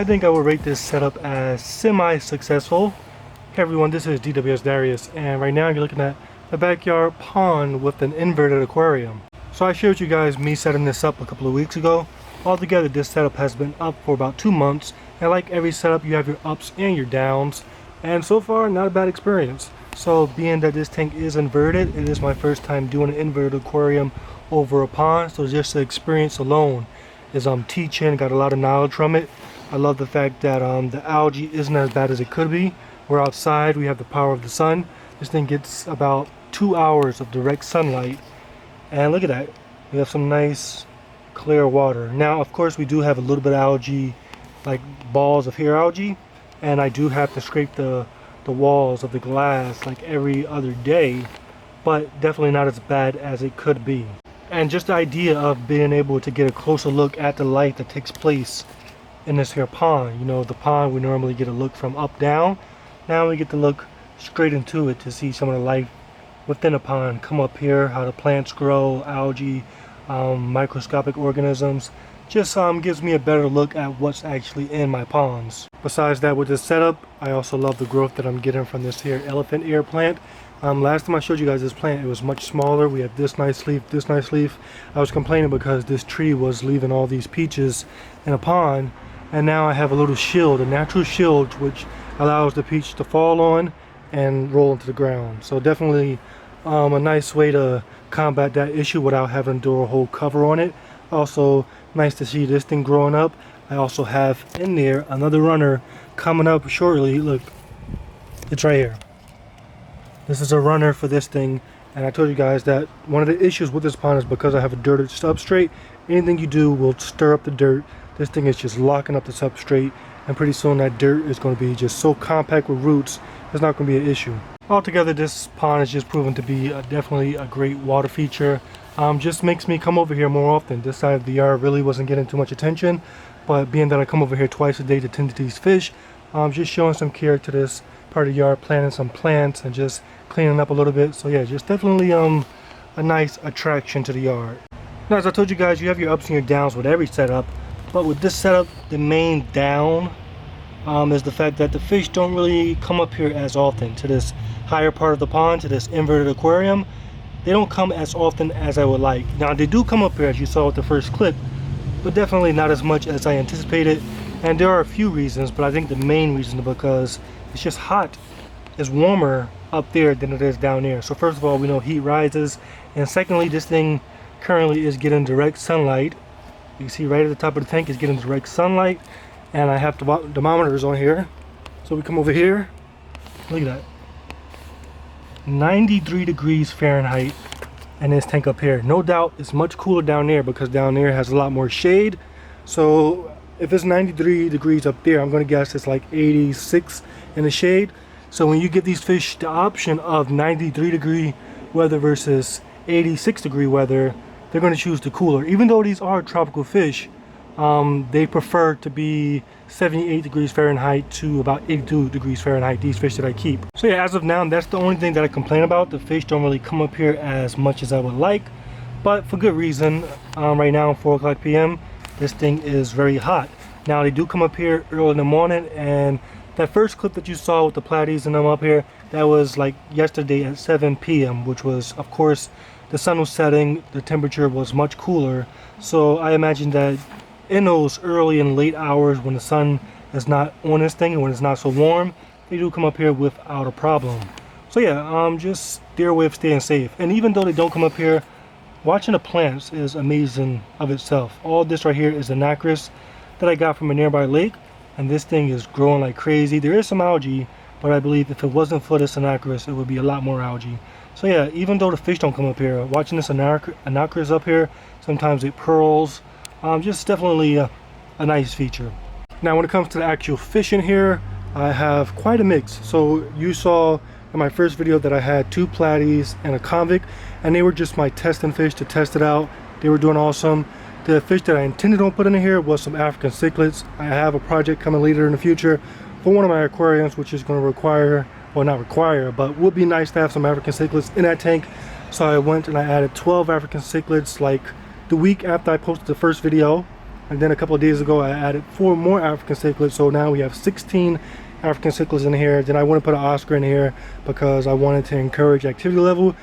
think I would rate this setup as semi-successful. Hey everyone, this is DWS Darius, and right now you're looking at a backyard pond with an inverted aquarium. So I shared with you guys me setting this up a couple of weeks ago. Altogether, this setup has been up for about 2 months, and like every setup, you have your ups and your downs, and so far, not a bad experience. So being that this tank is inverted, it is my first time doing an inverted aquarium over a pond, so just the experience alone is teaching, got a lot of knowledge from it. I love the fact that the algae isn't as bad as it could be. We're outside, we have the power of the sun. This thing gets about 2 hours of direct sunlight, and look at that, we have some nice clear water. Now of course we do have a little bit of algae, like balls of hair algae, and I do have to scrape the walls of the glass like every other day, but definitely not as bad as it could be. And just the idea of being able to get a closer look at the light that takes place in this here pond. You know, the pond we normally get a look from up down. Now we get to look straight into it to see some of the life within the pond come up here, how the plants grow, algae, microscopic organisms. Just gives me a better look at what's actually in my ponds. Besides that, with this setup, I also love the growth that I'm getting from this here elephant ear plant. Last time I showed you guys this plant, it was much smaller. We have this nice leaf, this nice leaf. I was complaining because this tree was leaving all these peaches in a pond, and now I have a little shield, a natural shield, which allows the peach to fall on and roll into the ground. So definitely a nice way to combat that issue without having to do a whole cover on it. Also nice to see this thing growing up. I also have in there another runner coming up shortly. Look, it's right here. This is a runner for this thing, and I told you guys that one of the issues with this pond is because I have a dirted substrate, anything you do will stir up the dirt. This thing is just locking up the substrate, and pretty soon that dirt is going to be just so compact with roots, it's not going to be an issue. Altogether, this pond has just proven to be definitely a great water feature. Just makes me come over here more often. This side of the yard really wasn't getting too much attention, but being that I come over here twice a day to tend to these fish, just showing some care to this part of the yard, planting some plants and just cleaning up a little bit. So yeah, just definitely a nice attraction to the yard. Now, as I told you guys, you have your ups and your downs with every setup, but with this setup, the main down is the fact that the fish don't really come up here as often to this higher part of the pond, to this inverted aquarium. They don't come as often as I would like. Now they do come up here, as you saw with the first clip, but definitely not as much as I anticipated. And there are a few reasons, but I think the main reason is because it's just hot. It's warmer up there than it is down there. So first of all, we know heat rises, and secondly, this thing currently is getting direct sunlight. You can see right at the top of the tank is getting direct sunlight, and I have the thermometers on here. So we come over here, look at that, 93 degrees Fahrenheit in this tank up here. No doubt it's much cooler down there because down there has a lot more shade. So if it's 93 degrees up there, I'm going to guess it's like 86 in the shade. So when you give these fish the option of 93 degree weather versus 86 degree weather, they're going to choose the cooler. Even though these are tropical fish, they prefer to be 78 degrees Fahrenheit to about 82 degrees Fahrenheit, these fish that I keep. So yeah, as of now, that's the only thing that I complain about. The fish don't really come up here as much as I would like, but for good reason. Right now, 4 o'clock p.m., this thing is very hot. Now they do come up here early in the morning, and that first clip that you saw with the platies and them up here, that was like yesterday at 7 p.m., which was, of course, the sun was setting, the temperature was much cooler. So I imagine that in those early and late hours when the sun is not on this thing and when it's not so warm, they do come up here without a problem. So yeah, just their way of staying safe. And even though they don't come up here, watching the plants is amazing of itself. All this right here is anacris that I got from a nearby lake, and this thing is growing like crazy. There is some algae, but I believe if it wasn't for this anacris, it would be a lot more algae. So yeah, even though the fish don't come up here, watching this anacris up here, sometimes it pearls. Just definitely a nice feature. Now when it comes to the actual fish in here, I have quite a mix. So you saw in my first video that I had 2 platies and a convict, and they were just my testing fish to test it out. They were doing awesome. The fish that I intended on putting in here was some African cichlids. I have a project coming later in the future for one of my aquariums, which is going to require, well, not require, but would be nice to have some African cichlids in that tank. So I went and I added 12 African cichlids like the week after I posted the first video. And then a couple of days ago I added 4 more African cichlids, so now we have 16 African cichlids in here. Then I want to put an Oscar in here because I wanted to encourage activity level.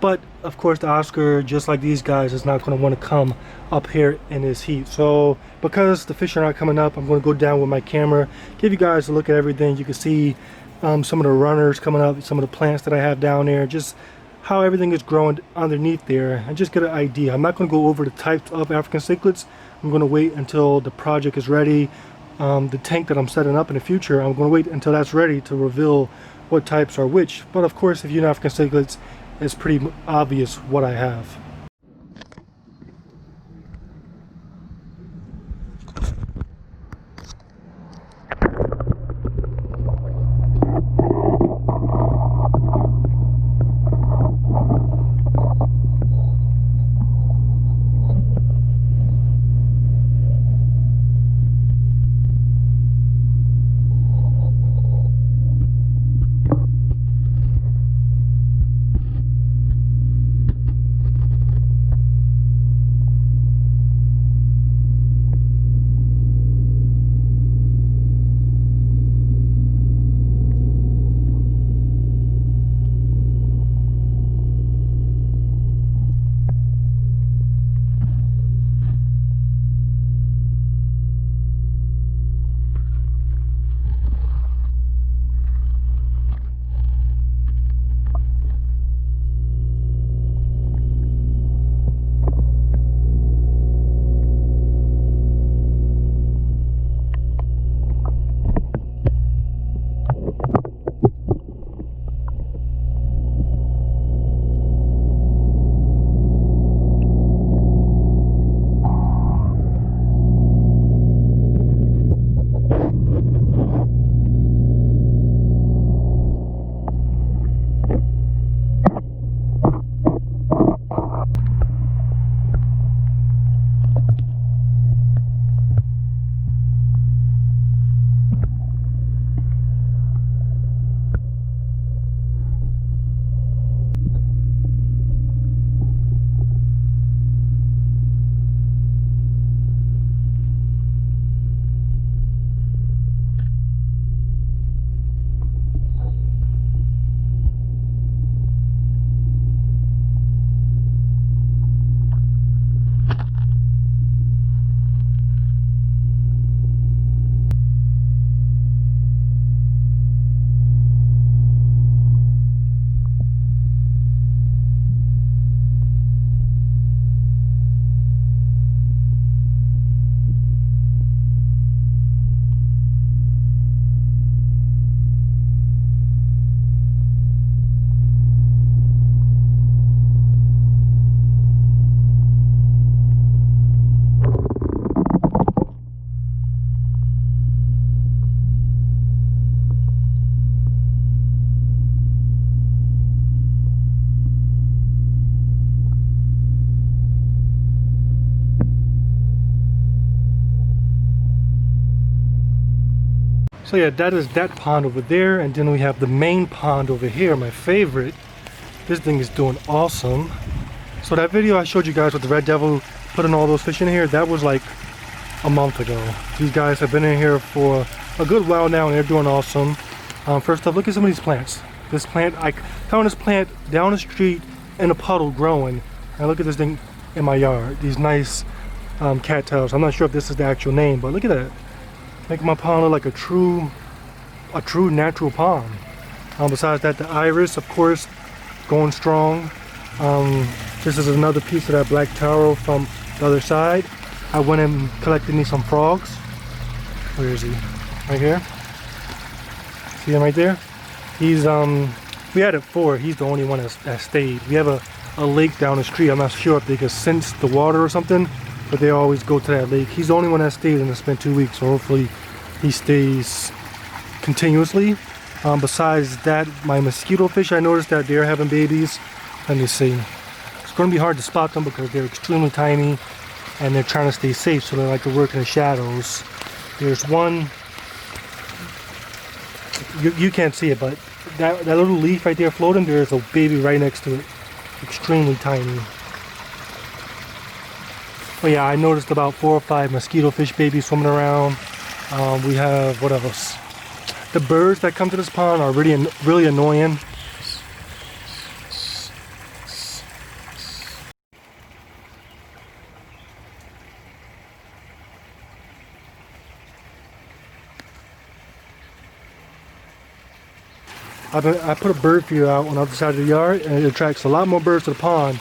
But of course the Oscar, just like these guys, is not going to want to come up here in this heat. So because the fish are not coming up, I'm going to go down with my camera, give you guys a look at everything. You can see some of the runners coming up, some of the plants that I have down there, just how everything is growing underneath there, and just get an idea. I'm not going to go over the types of African cichlids. I'm going to wait until the project is ready. The tank that I'm setting up in the future, I'm going to wait until that's ready to reveal what types are which. But of course, if you know African cichlids, it's pretty obvious what I have. So yeah, that is that pond over there, and then we have the main pond over here, my favorite. This thing is doing awesome. So that video I showed you guys with the red devil putting all those fish in here, that was like a month ago. These guys have been in here for a good while now and they're doing awesome. First off, look at some of these plants. This plant, I found this plant down the street in a puddle growing, and look at this thing in my yard. These nice cattails. I'm not sure if this is the actual name, but look at that. Making my pond look like a true natural pond. Besides that, the iris, of course, going strong. This is another piece of that black taro from the other side. I went and collected me some frogs. Where is he? Right here. See him right there? He's we had it 4. He's the only one that stayed. We have a lake down the street. I'm not sure if they can sense the water or something, but they always go to that lake. He's the only one that stayed, and it's been 2 weeks, so hopefully he stays continuously. Besides that, my mosquito fish, I noticed that they're having babies. Let me see. It's going to be hard to spot them because they're extremely tiny and they're trying to stay safe, so they like to work in the shadows. There's one, you can't see it, but that little leaf right there floating, there's a baby right next to it. Extremely tiny. But yeah, I noticed about 4 or 5 mosquito fish babies swimming around. We have, what else? The birds that come to this pond are really annoying. I put a bird feeder out on the other side of the yard, and it attracts a lot more birds to the pond,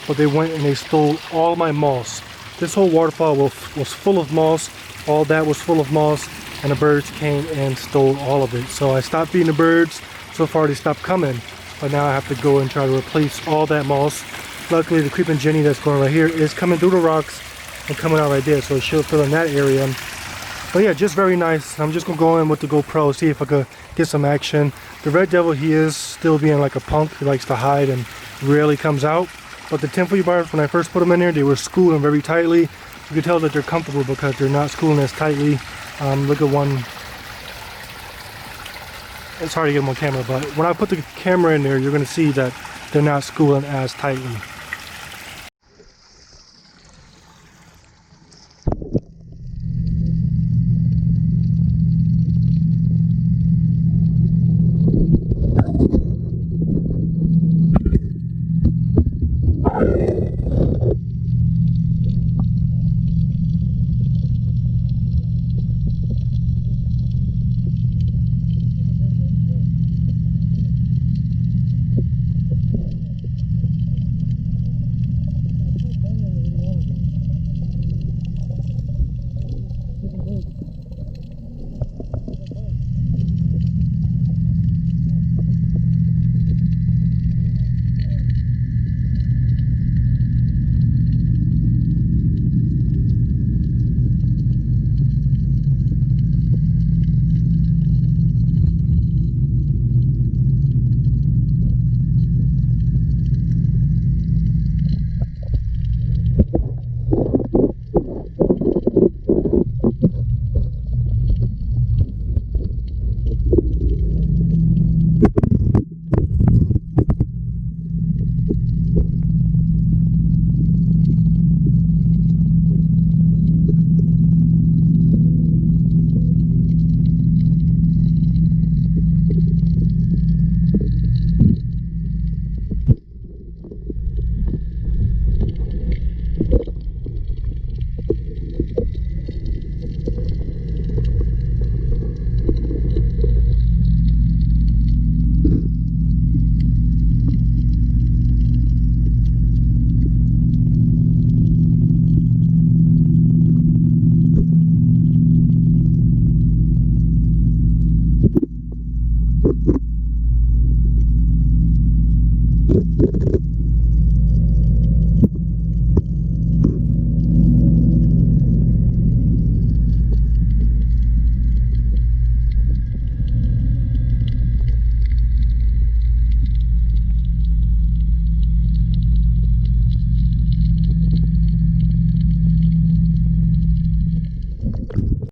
but they went and they stole all my moss. This whole waterfall was full of moss. All that was full of moss, and the birds came and stole all of it. So I stopped feeding the birds. So far they stopped coming, but now I have to go and try to replace all that moss. Luckily the creeping Jenny that's going right here is coming through the rocks and coming out right there, so she'll fill in that area. But yeah, just very nice. I'm just gonna go in with the GoPro, see if I could get some action. The red devil, he is still being like a punk. He likes to hide and rarely comes out. But the 10-foot bars, when I first put them in there, they were schooling very tightly. You can tell that they're comfortable because they're not schooling as tightly. Look at one. It's hard to get them on camera, but when I put the camera in there, you're gonna see that they're not schooling as tightly.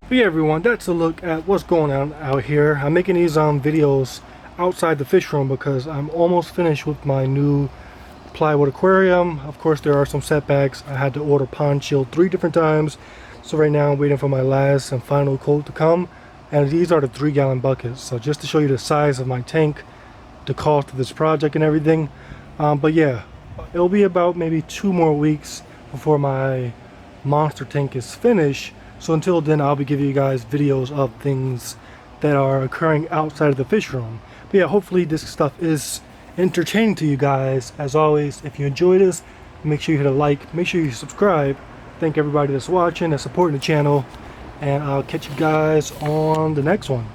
But yeah, everyone, that's a look at what's going on out here. I'm making these videos outside the fish room because I'm almost finished with my new plywood aquarium. Of course, there are some setbacks. I had to order pond shield 3 different times, so right now I'm waiting for my last and final quote to come. And these are the 3-gallon buckets. So just to show you the size of my tank, the cost of this project and everything. But yeah, it'll be about maybe 2 more weeks before my monster tank is finished. So until then, I'll be giving you guys videos of things that are occurring outside of the fish room. But yeah, hopefully this stuff is entertaining to you guys. As always, if you enjoy this, make sure you hit a like, make sure you subscribe. Thank everybody that's watching and supporting the channel, and I'll catch you guys on the next one.